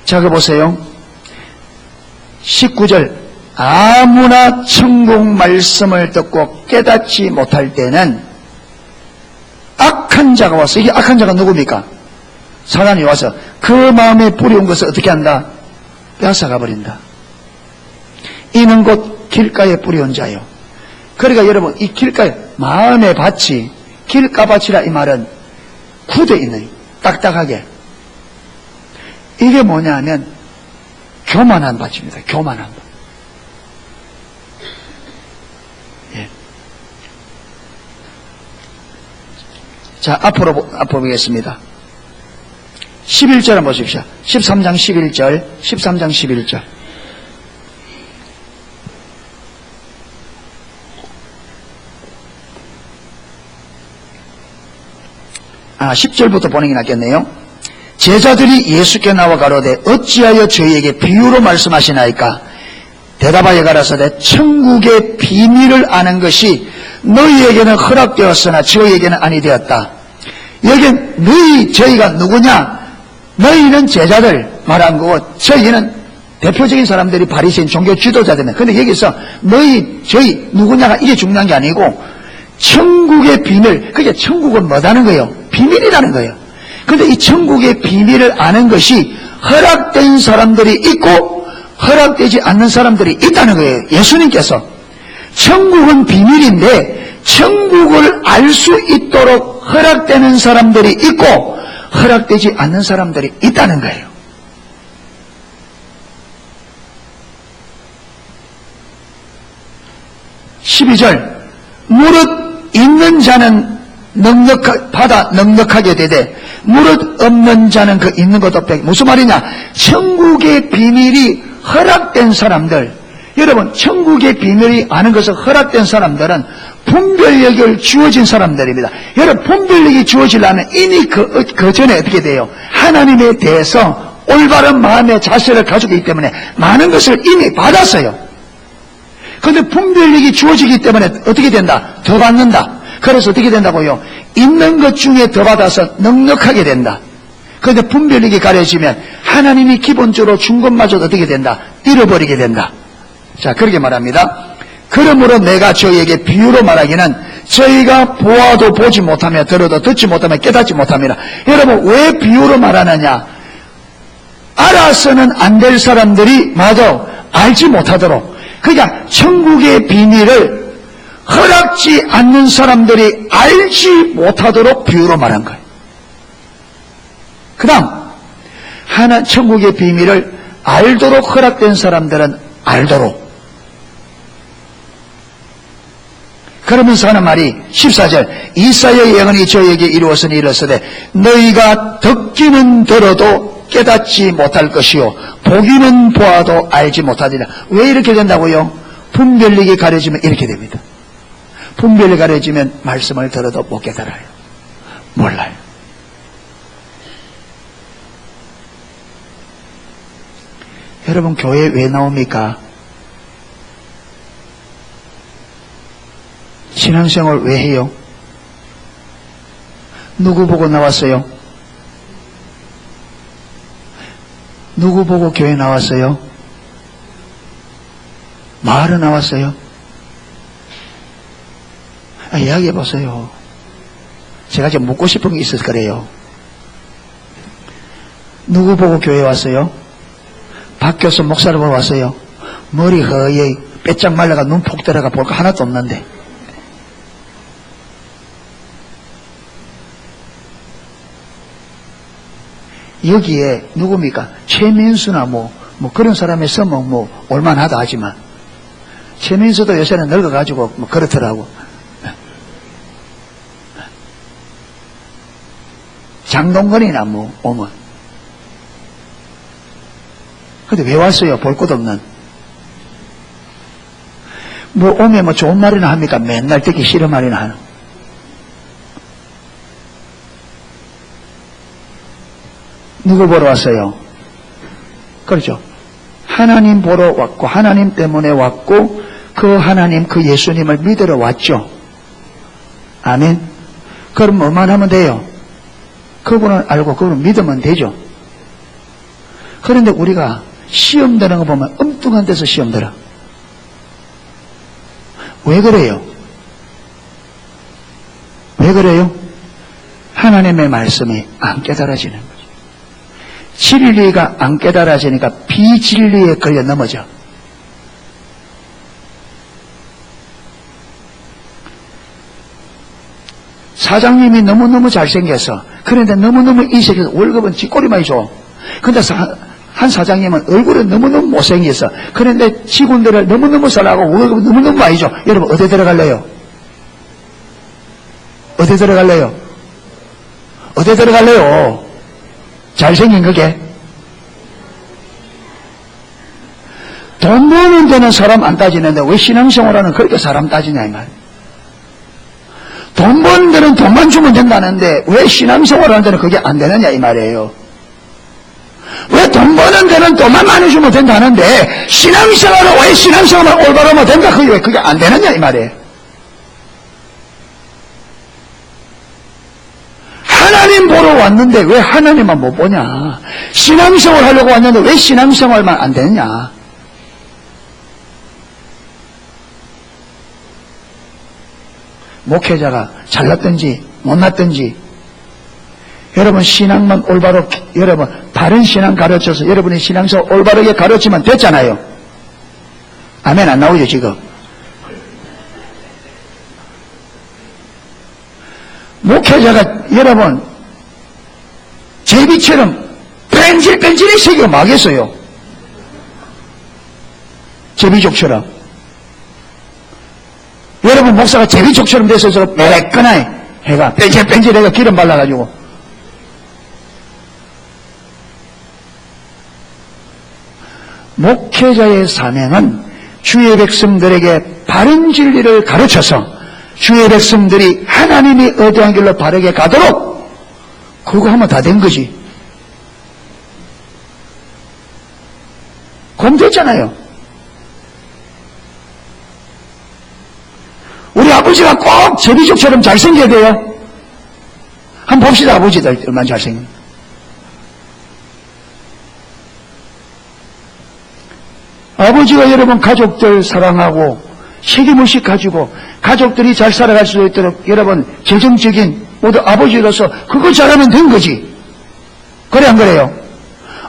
자, 그 보세요. 19절. 아무나 천국 말씀을 듣고 깨닫지 못할 때는 악한 자가 와서, 이게 악한 자가 누굽니까? 사단이 와서 그 마음에 뿌려온 것을 어떻게 한다? 빼앗아가 버린다. 이는 곧 길가에 뿌려온 자요. 그러니까 여러분, 이 길가에, 마음의 밭이, 길가밭이라 이 말은 굳어 있는, 딱딱하게. 이게 뭐냐 하면 교만한 밭입니다. 교만한 밭. 예. 자, 앞으로 보겠습니다. 11절 한번 보십시오. 13장 11절, 13장 11절. 10절부터 보는 게 낫겠네요. 제자들이 예수께 나와 가로되 어찌하여 저희에게 비유로 말씀하시나이까? 대답하여 가라사대 천국의 비밀을 아는 것이 너희에게는 허락되었으나 저희에게는 아니 되었다. 여긴 저희가 누구냐? 너희는 제자들 말한 거고 저희는 대표적인 사람들이 바리새인 종교 지도자들이네. 근데 여기서 저희 누구냐가 이게 중요한 게 아니고 천국의 비밀, 그게 천국은 뭐라는 거예요? 비밀이라는 거예요. 근데 이 천국의 비밀을 아는 것이 허락된 사람들이 있고 허락되지 않는 사람들이 있다는 거예요. 예수님께서 천국은 비밀인데 천국을 알 수 있도록 허락되는 사람들이 있고 허락되지 않는 사람들이 있다는 거예요. (12절) 무릇 있는 자는 받아 넉넉하게 되되 무릇 없는 자는 그 있는 것 없다. 무슨 말이냐? 천국의 비밀이 허락된 사람들, 여러분 천국의 비밀이 아는 것을 허락된 사람들은 분별력을 주어진 사람들입니다. 여러분 분별력이 주어지려면 이미 그 전에 어떻게 돼요? 하나님에 대해서 올바른 마음의 자세를 가지고 있기 때문에 많은 것을 이미 받았어요. 그런데 분별력이 주어지기 때문에 어떻게 된다? 더 받는다. 그래서 어떻게 된다고요? 있는 것 중에 더 받아서 넉넉하게 된다. 그런데 분별력이 가려지면 하나님이 기본적으로 준 것마저도 어떻게 된다? 잃어버리게 된다. 자, 그렇게 말합니다. 그러므로 내가 저희에게 비유로 말하기는 저희가 보아도 보지 못하며 들어도 듣지 못하며 깨닫지 못합니다. 여러분 왜 비유로 말하느냐? 알아서는 안 될 사람들이 마저 알지 못하도록, 그러니까 천국의 비밀을 허락지 않는 사람들이 알지 못하도록 비유로 말한 거예요. 그 다음 천국의 비밀을 알도록 허락된 사람들은 알도록. 그러면서 하는 말이 14절 이사야의 예언이 저에게 이루어서니 이르시되 너희가 듣기는 들어도 깨닫지 못할 것이요 보기는 보아도 알지 못하리라. 왜 이렇게 된다고요? 분별력이 가려지면 이렇게 됩니다. 분별력이 가려지면 말씀을 들어도 못 깨달아요. 몰라요. 여러분 교회 왜 나옵니까? 신앙생활 왜 해요? 누구 보고 나왔어요? 누구 보고 교회 나왔어요? 마을에 나왔어요? 이야기해 보세요. 제가 지금 묻고 싶은 게 있어서 그래요. 누구 보고 교회 왔어요? 박 교수 목사를 보러 왔어요. 머리 허예 빼짝 말라가 눈 폭 들어가 볼 거 하나도 없는데. 여기에 누굽니까? 최민수나 뭐 그런 사람이 있으면 뭐 올만하다 하지만 최민수도 요새는 늙어가지고 뭐 그렇더라고. 장동건이나 뭐 오면. 근데 왜 왔어요? 볼 것도 없는. 뭐 오면 뭐 좋은 말이나 합니까? 맨날 듣기 싫은 말이나 하는. 누구 보러 왔어요? 그렇죠. 하나님 보러 왔고 하나님 때문에 왔고 그 하나님 그 예수님을 믿으러 왔죠. 아멘. 그럼 뭐만 하면 돼요? 그분을 알고 그분을 믿으면 되죠. 그런데 우리가 시험 드는 거 보면 엉뚱한 데서 시험 들어. 왜 그래요? 왜 그래요? 하나님의 말씀이 안 깨달아지는 거죠. 진리가 안 깨달아지니까 비진리에 걸려 넘어져. 사장님이 너무너무 잘생겨서 그런데 너무너무 이색해서 월급은 쥐꼬리만 줘. 근데 한 사장님은 얼굴은 너무너무 못생겨서 그런데 직원들을 너무너무 사랑하고 월급은 너무너무 많이 줘. 여러분 어디 들어갈래요? 어디 들어갈래요? 어디 들어갈래요? 잘생긴 그게? 돈 버는 데는 사람 안 따지는데 왜 신앙생활하는 그렇게 사람 따지냐 이 말. 돈 버는 데는 돈만 주면 된다는데 왜 신앙생활하는 데는 그게 안 되느냐 이 말이에요. 왜 돈 버는 데는 돈만 많이 주면 된다는데 신앙생활은 왜 신앙생활만 올바로 하면 된다 그게 왜 그게 안 되느냐 이 말이에요. 하나님 보러 왔는데 왜 하나님만 못 보냐. 신앙생활 하려고 왔는데 왜 신앙생활만 안 되느냐. 목회자가 잘났든지 못났든지 여러분 신앙만 올바로 여러분 바른 신앙 가르쳐서 여러분이 신앙생활 올바르게 가르치면 됐잖아요. 아멘 안 나오죠 지금. 목회자가 여러분 제비처럼 뺀질뺀질이 새겨 막겠어요. 제비족처럼. 여러분 목사가 제비족처럼 돼서 매끈하게 해가 뺀질뺀질해가 기름 발라가지고 목회자의 사명은 주의 백성들에게 바른 진리를 가르쳐서 주의 백성들이 하나님이 어떠한 길로 바르게 가도록 그거 하면 다 된 거지. 그럼 됐잖아요. 우리 아버지가 꼭 제비족처럼 잘생겨야 돼요. 한번 봅시다. 아버지들 얼마나 잘생긴. 아버지가 여러분 가족들 사랑하고 책임의식 가지고 가족들이 잘 살아갈 수 있도록 여러분 재정적인 모두 아버지로서 그거 잘하면 된 거지. 그래 안 그래요?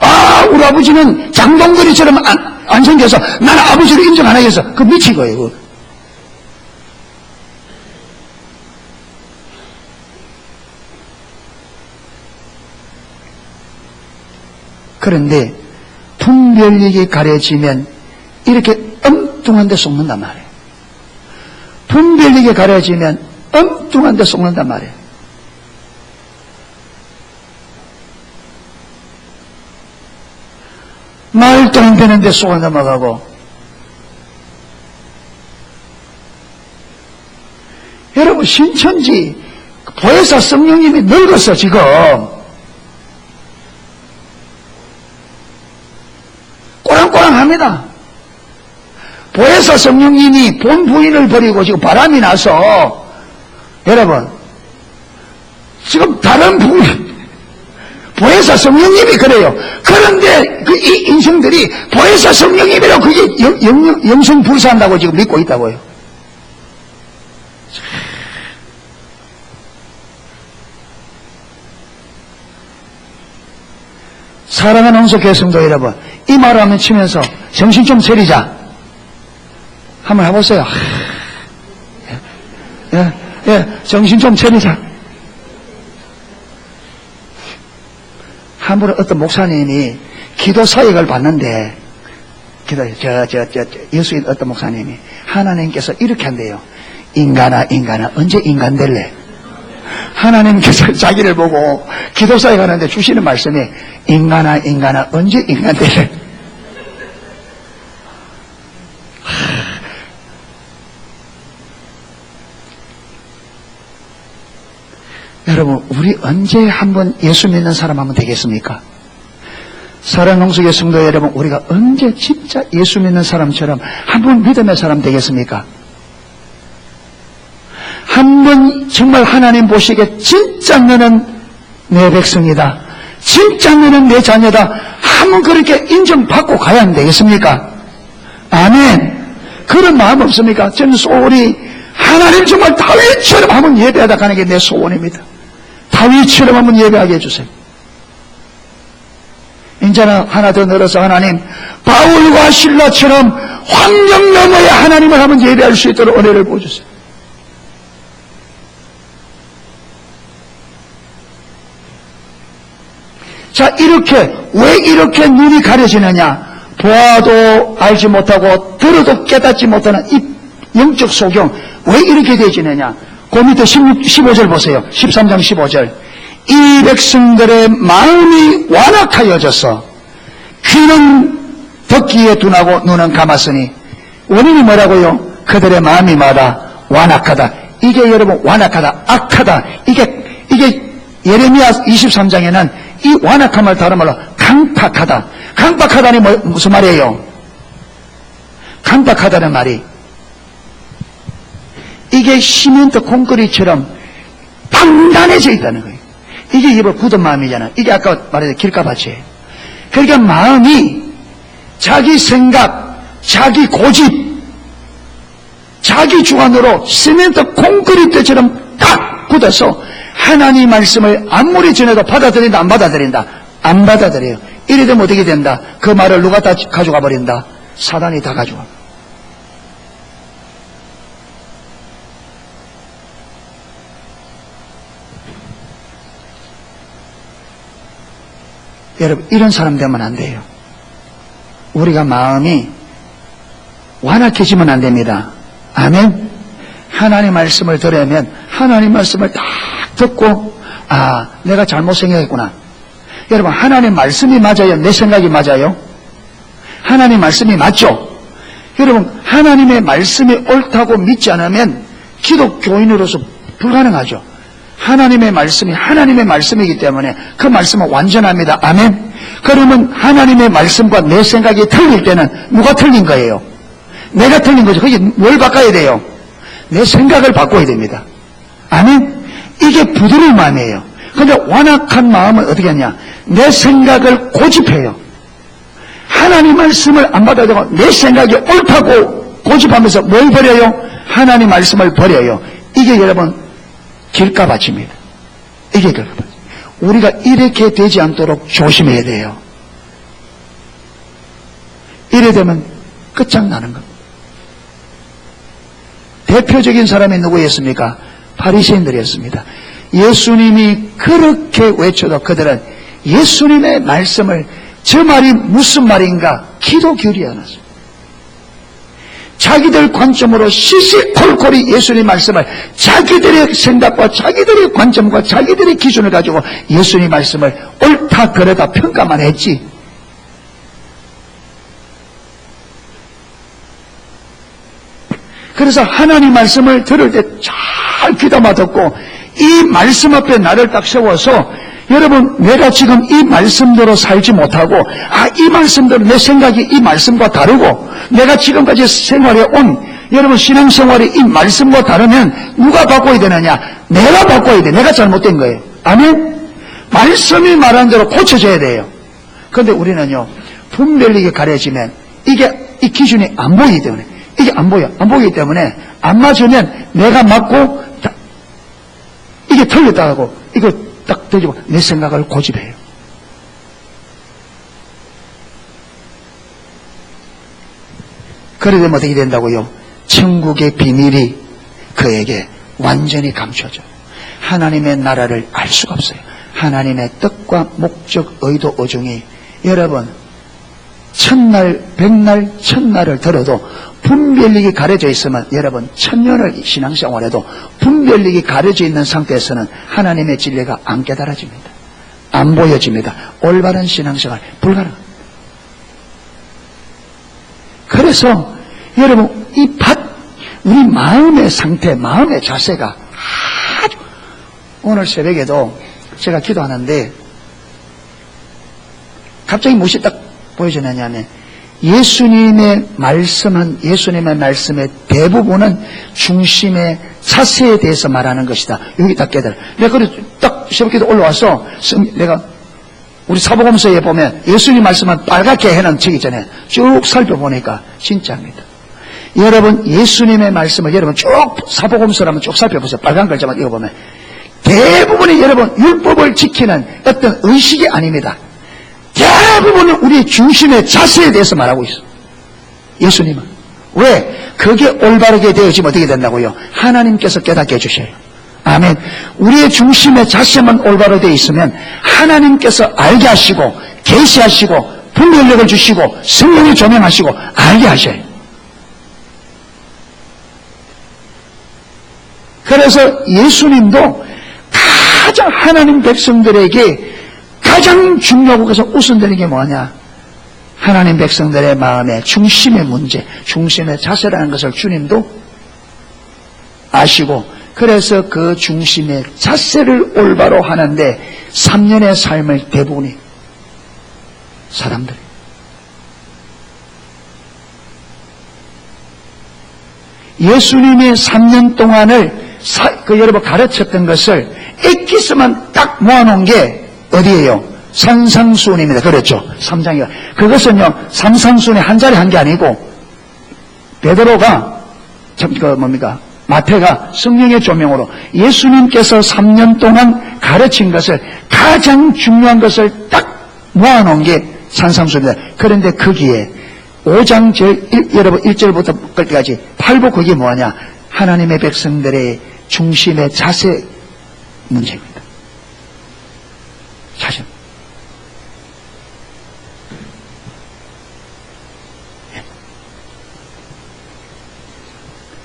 아 우리 아버지는 장동건이처럼 안 생겨서 나는 아버지를 인정 안 하겠어. 그거 미친 거예요. 그거. 그런데 분별력이 가려지면 이렇게 엉뚱한 데 속는단 말이에요. 분별력이 가려지면 엉뚱한 데 속는단 말이에요. 말도 안 되는 데 속아 넘어가고 여러분 신천지 보혜사 성령님이 늙었어 지금. 꼬랑꼬랑합니다. 보혜사 성령님이 본 부인을 버리고 지금 바람이 나서 여러분 지금 다른 부인 보혜사 성령님이 그래요. 그런데 그 이 인생들이 보혜사 성령님이라고 그게 영성 불사한다고 지금 믿고 있다고요. 사랑하는 홍석교성도 여러분 이 말을 하면 치면서 정신 좀 차리자 한번 해보세요. 정신 좀 차리자. 한 번은 어떤 목사님이 기도 사역을 받는데 예수인 어떤 목사님이 하나님께서 이렇게 한대요. 인간아 언제 인간 될래? 하나님께서 자기를 보고 기도 사역 하는데 주시는 말씀이 인간아 언제 인간 될래? 여러분 우리 언제 한번 예수 믿는 사람 하면 되겠습니까? 사랑하는 홍석의 성도 여러분, 우리가 언제 진짜 예수 믿는 사람처럼 한번 믿음의 사람 되겠습니까? 한번 정말 하나님 보시기에 진짜 너는 내 백성이다, 진짜 너는 내 자녀다, 한번 그렇게 인정받고 가야 안 되겠습니까? 아멘. 그런 마음 없습니까? 저는 소원이 하나님 정말 다윗처럼 한번 예배하다 가는 게 내 소원입니다. 다윗처럼 한번 예배하게 해주세요. 이제는 하나 더 늘어서 하나님, 바울과 실라처럼 환경 너머에 하나님을 한번 예배할 수 있도록 은혜를 보여주세요. 자, 왜 이렇게 눈이 가려지느냐? 보아도 알지 못하고 들어도 깨닫지 못하는 이 영적 소경, 왜 이렇게 되지느냐? 그 밑에 15절 보세요. 13장 15절. 이 백성들의 마음이 완악하여져서 귀는 듣기에 둔하고 눈은 감았으니, 원인이 뭐라고요? 그들의 마음이 뭐다? 완악하다. 이게 여러분 완악하다, 악하다, 이게 예레미야 23장에는 이 완악함을 다른 말로 강팍하다. 강팍하다니 무슨 말이에요? 강팍하다는 말이 이게 시멘트 콘크리트처럼 단단해져 있다는 거예요. 이게 일부 굳은 마음이잖아. 이게 아까 말했던 길가밭이에요. 그러니까 마음이 자기 생각, 자기 고집, 자기 주관으로 시멘트 콘크리트처럼 딱 굳어서 하나님 말씀을 아무리 전해도 받아들인다, 안 받아들인다? 안 받아들여요. 이래 되면 어떻게 된다? 그 말을 누가 다 가져가 버린다? 사단이 다 가져가. 여러분, 이런 사람 되면 안 돼요. 우리가 마음이 완악해지면 안 됩니다. 아멘. 하나님 말씀을 들으면 하나님 말씀을 딱 듣고, 아, 내가 잘못 생각했구나. 여러분, 하나님 말씀이 맞아요? 내 생각이 맞아요? 하나님 말씀이 맞죠? 여러분, 하나님의 말씀이 옳다고 믿지 않으면 기독교인으로서 불가능하죠. 하나님의 말씀이 하나님의 말씀이기 때문에 그 말씀은 완전합니다. 아멘. 그러면 하나님의 말씀과 내 생각이 틀릴 때는 누가 틀린 거예요? 내가 틀린 거죠. 그게 뭘 바꿔야 돼요? 내 생각을 바꿔야 됩니다. 아멘. 이게 부드러운 마음이에요. 그런데 완악한 마음은 어떻게 하냐? 내 생각을 고집해요. 하나님 말씀을 안 받아들이고 내 생각이 옳다고 고집하면서 뭘 버려요? 하나님 말씀을 버려요. 이게 여러분 길가밭입니다. 이게 길가밭. 우리가 이렇게 되지 않도록 조심해야 돼요. 이래 되면 끝장나는 겁니다. 대표적인 사람이 누구였습니까? 바리새인들이었습니다. 예수님이 그렇게 외쳐도 그들은 예수님의 말씀을 저 말이 무슨 말인가 귀도 기울이지 않았습니다. 자기들 관점으로 시시콜콜이 예수님 말씀을 자기들의 생각과 자기들의 관점과 자기들의 기준을 가지고 예수님 말씀을 옳다 그러다 평가만 했지. 그래서 하나님 말씀을 들을 때 잘 귀담아 듣고 이 말씀 앞에 나를 딱 세워서 여러분 내가 지금 이 말씀대로 살지 못하고 이 말씀대로 내 생각이 이 말씀과 다르고 내가 지금까지 생활해 온 여러분 신앙생활이 이 말씀과 다르면 누가 바꿔야 되느냐? 내가 바꿔야 돼. 내가 잘못된 거예요. 아멘? 말씀이 말하는 대로 고쳐져야 돼요. 그런데 우리는요 분별력이 가려지면 이게 이 기준이 안 보이기 때문에 이게 안 보이기 때문에 안 맞으면 내가 맞고 이게 틀렸다 하고 이거 딱 되지고 내 생각을 고집해요. 그래 되면 어떻게 된다고요? 천국의 비밀이 그에게 완전히 감춰져요. 하나님의 나라를 알 수가 없어요. 하나님의 뜻과 목적, 의도, 의중이 여러분 천날, 백날, 천날을 들어도 분별력이 가려져 있으면 여러분 천년을 신앙생활해도 분별력이 가려져 있는 상태에서는 하나님의 진리가 안 깨달아집니다. 안 보여집니다. 올바른 신앙생활 불가능합니다. 그래서 여러분 우리 마음의 상태, 마음의 자세가 아주 오늘 새벽에도 제가 기도하는데 갑자기 무엇이 딱 보여지느냐면 예수님의 말씀의 대부분은 중심의 자세에 대해서 말하는 것이다. 여기 딱 깨달아. 내가 그래 딱 새벽기도 올라와서 내가 우리 사복음서에 보면 예수님 말씀은 빨갛게 해놓은 책 있잖아요. 쭉 살펴보니까 진짜입니다. 여러분 예수님의 말씀을 여러분 쭉 사복음서를 한번 쭉 살펴보세요. 빨간 글자만 읽어보면 대부분이 여러분 율법을 지키는 어떤 의식이 아닙니다. 대부분은 우리의 중심의 자세에 대해서 말하고 있어. 예수님은. 왜? 그게 올바르게 되어지면 어떻게 된다고요? 하나님께서 깨닫게 해주셔요. 아멘. 우리의 중심의 자세만 올바로 되어 있으면 하나님께서 알게 하시고 계시하시고 분별력을 주시고 성령이 조명하시고 알게 하셔요. 그래서 예수님도 가장 하나님 백성들에게 가장 중요하고 그래서 우선되는 게 뭐냐? 하나님 백성들의 마음의 중심의 문제, 중심의 자세라는 것을 주님도 아시고 그래서 그 중심의 자세를 올바로 하는데 3년의 삶을 대부분이 사람들이 예수님이 3년 동안을 여러분 가르쳤던 것을 엑기스만 딱 모아놓은 게 어디예요? 산상수훈입니다. 그렇죠? 3장이가. 그것은요, 산상수훈이 한 자리 한 게 아니고, 베드로가, 마태가 성령의 조명으로 예수님께서 3년 동안 가르친 것을 가장 중요한 것을 딱 모아놓은 게 산상수훈입니다. 그런데 거기에 5장 여러분 1절부터 끝까지 8부 그게 뭐냐? 하나님의 백성들의 중심의 자세 문제입니다. 자신.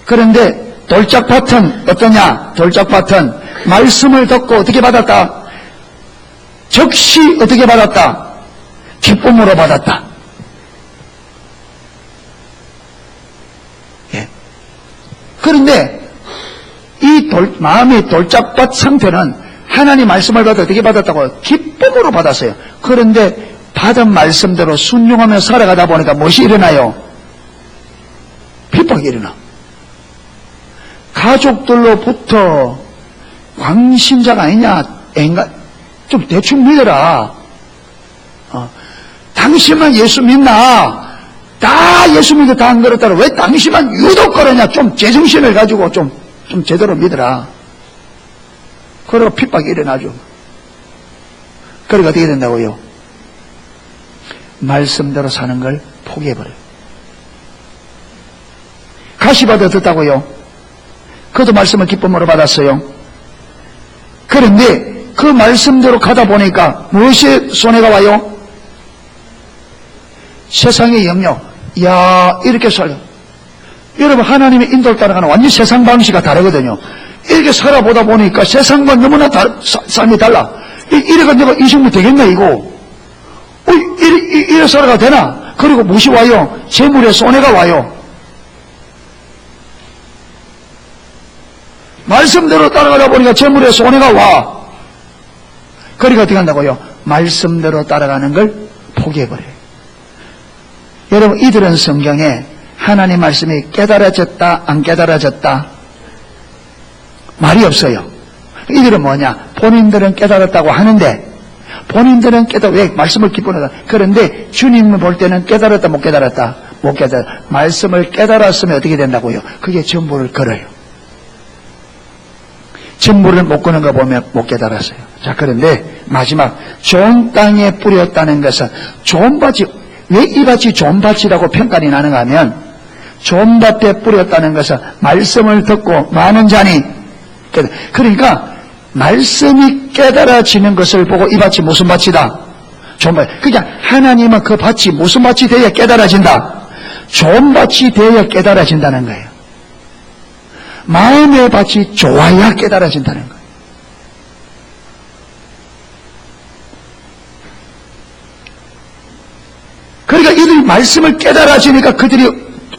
그런데 돌짝밭은 어떠냐? 돌짝밭은 말씀을 듣고 어떻게 받았다? 즉시 어떻게 받았다? 기쁨으로 받았다. 예. 그런데 이 마음의 돌짝밭 상태는 하나님 말씀을 받아 어떻게 받았다고요? 기쁨으로 받았어요. 그런데 받은 말씀대로 순종하며 살아가다 보니까 무엇이 일어나요? 핍박이 일어나. 가족들로부터 광신자가 아니냐, 좀 대충 믿어라. 당신만 예수 믿나? 다 예수 믿어 다 안 그렇다라. 왜 당신만 유독 그러냐? 좀 제정신을 가지고 좀 제대로 믿어라. 그리고 핍박이 일어나죠. 그러니까 어떻게 된다고요? 말씀대로 사는 걸 포기해버려요. 가시받아 듣다고요? 그도 말씀을 기쁨으로 받았어요. 그런데 그 말씀대로 가다 보니까 무엇이 손해가 와요? 세상의 영역. 야, 이렇게 살려. 여러분 하나님의 인도를 따라가는 완전 세상 방식이 다르거든요. 이렇게 살아보다 보니까 세상과 너무나 삶이 달라. 이래가 내가 이승무 되겠나 이거? 이래 살아가 되나? 그리고 무엇이 와요? 재물에 손해가 와요. 말씀대로 따라가다 보니까 재물에 손해가 와. 그러니까 어떻게 한다고요? 말씀대로 따라가는 걸 포기해버려요. 여러분 이들은 성경에 하나님 말씀이 깨달아졌다 안 깨달아졌다 말이 없어요. 이들은 뭐냐? 본인들은 깨달았다고 하는데 본인들은 왜 말씀을 기뻐하다. 그런데 주님을 볼 때는 깨달았다 못 깨달았다? 못 깨달았다. 말씀을 깨달았으면 어떻게 된다고요? 그게 전부를 걸어요. 전부를 못 거는 거 보면 못 깨달았어요. 자, 그런데 마지막 좋은 땅에 뿌렸다는 것은 좋은 밭이, 왜 이 밭이 좋은 밭이라고 평가가 나는가 하면 좋은 밭에 뿌렸다는 것은 말씀을 듣고 많은 자니, 그러니까 말씀이 깨달아지는 것을 보고 이 밭이 무슨 밭이다? 좋은 밭. 그러니까 하나님은 그 밭이 무슨 밭이 되어야 깨달아진다? 좋은 밭이 되어야 깨달아진다는 거예요. 마음의 밭이 좋아야 깨달아진다는 거예요. 그러니까 이들이 말씀을 깨달아지니까 그들이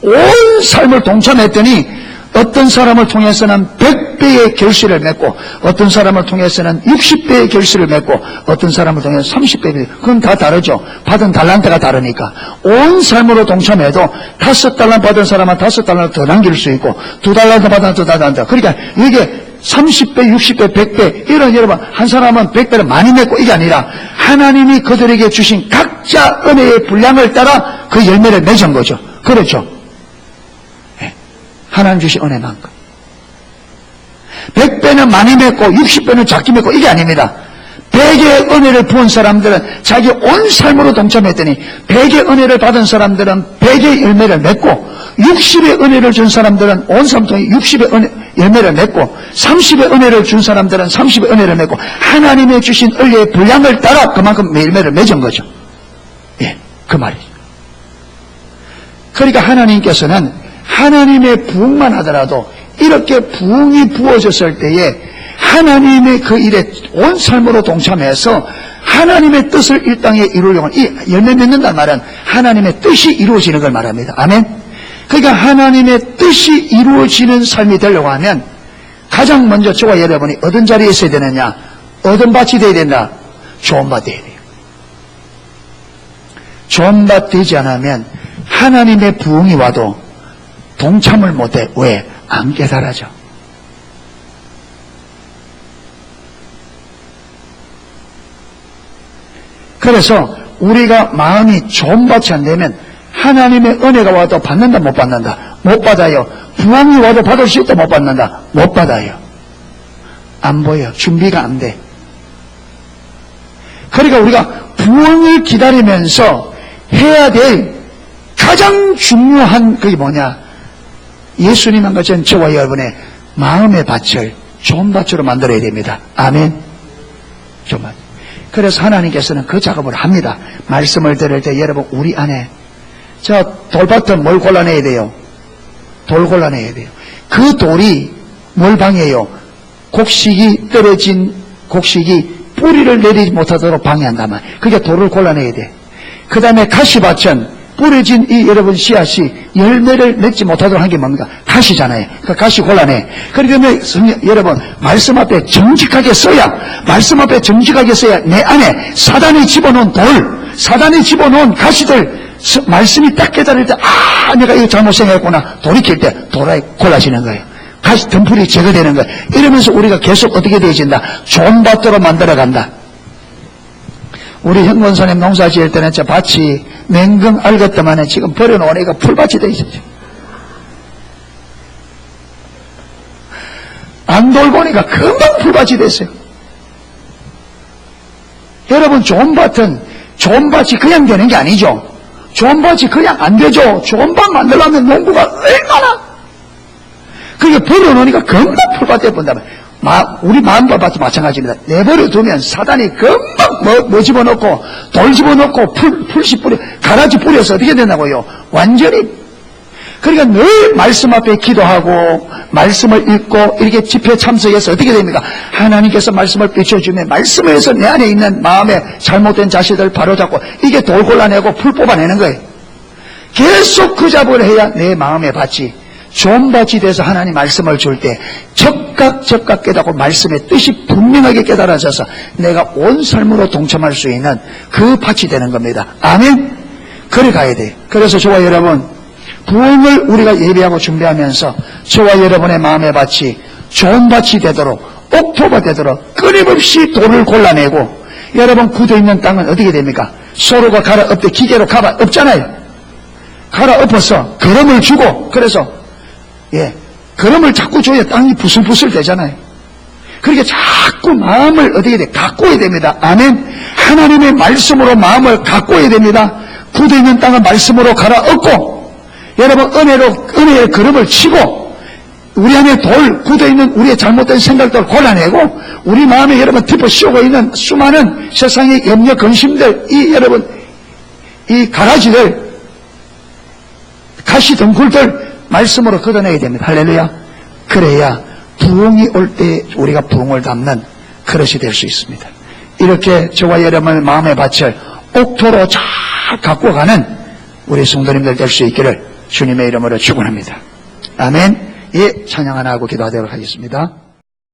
온 삶을 동참했더니 어떤 사람을 통해서는 100배의 결실을 맺고 어떤 사람을 통해서는 60배의 결실을 맺고 어떤 사람을 통해서 30배의 그건 다 다르죠. 받은 달란트가 다르니까 온 삶으로 동참해도 5달란트 받은 사람은 5달란트 더 남길 수 있고 2달란트 받은 2달란트 그러니까 이게 30배, 60배, 100배 이런 여러분 한 사람은 100배를 많이 맺고 이게 아니라 하나님이 그들에게 주신 각자 은혜의 분량을 따라 그 열매를 맺은 거죠. 그렇죠. 하나님 주신 은혜만큼 100배는 많이 맺고 60배는 작게 맺고 이게 아닙니다. 100의 은혜를 부은 사람들은 자기 온 삶으로 동참했더니 100의 은혜를 받은 사람들은 100의 열매를 맺고 60의 은혜를 준 사람들은 온 삶 통해 60의 열매를 맺고 30의 은혜를 준 사람들은 30의 은혜를 맺고 하나님의 주신 은혜의 분량을 따라 그만큼 열매를 맺은 거죠. 예, 그 말이죠. 그러니까 하나님께서는 하나님의 부흥만 하더라도 이렇게 부흥이 부어졌을 때에 하나님의 그 일에 온 삶으로 동참해서 하나님의 뜻을 이 땅에 이루려고 하는 이 열매 맺는다는 말은 하나님의 뜻이 이루어지는 걸 말합니다. 아멘. 그러니까 하나님의 뜻이 이루어지는 삶이 되려고 하면 가장 먼저 저와 여러분이 어떤 자리에 있어야 되느냐, 어떤 밭이 되어야 된다, 좋은 밭 되어야 돼요. 좋은 밭 되지 않으면 하나님의 부흥이 와도 동참을 못해. 왜? 안 깨달아져. 그래서 우리가 마음이 좋은 밭이 안 되면 하나님의 은혜가 와도 받는다 못 받는다? 못 받아요. 부흥이 와도 받을 수 있다 못 받는다? 못 받아요. 안 보여. 준비가 안 돼. 그러니까 우리가 부흥을 기다리면서 해야 될 가장 중요한 그게 뭐냐? 예수님한 것은 저와 여러분의 마음의 밭을 좋은 밭으로 만들어야 됩니다. 아멘. 정말. 그래서 하나님께서는 그 작업을 합니다. 말씀을 들을 때 여러분 우리 안에 저 돌밭은 뭘 골라내야 돼요? 돌 골라내야 돼요. 그 돌이 뭘 방해해요? 곡식이 떨어진 곡식이 뿌리를 내리지 못하도록 방해한다면 그게 돌을 골라내야 돼. 그 다음에 가시밭은 뿌려진 이 여러분 씨앗이 열매를 맺지 못하도록 한 게 뭡니까? 가시잖아요. 그 가시 골라내. 그러면 여러분 말씀 앞에 정직하게 써야 말씀 앞에 정직하게 써야 내 안에 사단이 집어넣은 돌, 사단이 집어넣은 가시들 말씀이 딱 깨달을 때 내가 이거 잘못 생각했구나 돌이킬 때 돌아에 골라지는 거예요. 가시 덤불이 제거되는 거예요. 이러면서 우리가 계속 어떻게 되어진다? 좋은 밭으로 만들어간다. 우리 형 권사님 농사 지을 때는 저 밭이 맹금 알것더만에 지금 버려놓으니까 풀밭이 돼 있었죠. 안 돌보니까 금방 풀밭이 됐어요. 여러분 좋은 밭이 그냥 되는 게 아니죠. 좋은 밭이 그냥 안 되죠. 좋은 밭 만들려면 농부가 얼마나 그게 버려놓으니까 금방 풀밭 돼본다면 우리 마음밭도 마찬가지입니다. 내버려 두면 사단이 금방 뭐 집어넣고 돌 집어넣고 풀씨 뿌려 가라지 뿌려서 어떻게 된다고요? 완전히. 그러니까 늘 말씀 앞에 기도하고 말씀을 읽고 이렇게 집회 참석해서 어떻게 됩니까? 하나님께서 말씀을 비춰주면 말씀에서 내 안에 있는 마음에 잘못된 자식들 바로잡고 이게 돌 골라내고 풀 뽑아내는 거예요. 계속 그 작업을 해야 내 마음의 밭이 좋은 밭이 돼서 하나님 말씀을 줄 때 적각 깨닫고 말씀의 뜻이 분명하게 깨달아져서 내가 온 삶으로 동참할 수 있는 그 밭이 되는 겁니다. 아멘. 그래 가야 돼요. 그래서 저와 여러분 부흥을 우리가 예배하고 준비하면서 저와 여러분의 마음의 밭이 좋은 밭이 되도록 옥토가 되도록 끊임없이 돌을 골라내고 여러분 굳어있는 땅은 어떻게 됩니까? 소로가 갈아엎되 기계로 갈아엎잖아요. 갈아엎어서 거름을 주고 그래서 거름을 자꾸 줘야 땅이 부슬부슬 되잖아요. 그러니까 자꾸 마음을 어떻게 돼? 가꿔야 됩니다. 아멘. 하나님의 말씀으로 마음을 가꿔야 됩니다. 굳어있는 땅은 말씀으로 갈아엎고 여러분 은혜의 거름을 치고 우리 안에 굳어있는 우리의 잘못된 생각들을 골라내고 우리 마음에 여러분 덮어 씌우고 있는 수많은 세상의 염려 근심들 여러분 이 가라지들 가시 덩굴들 말씀으로 걷어내야 됩니다. 할렐루야. 그래야 부흥이 올 때 우리가 부흥을 담는 그릇이 될 수 있습니다. 이렇게 저와 여러분의 마음의 밭을 옥토로 잘 갖고 가는 우리 성도님들 될 수 있기를 주님의 이름으로 축원합니다. 아멘. 예, 찬양 하나 하고 기도하도록 하겠습니다.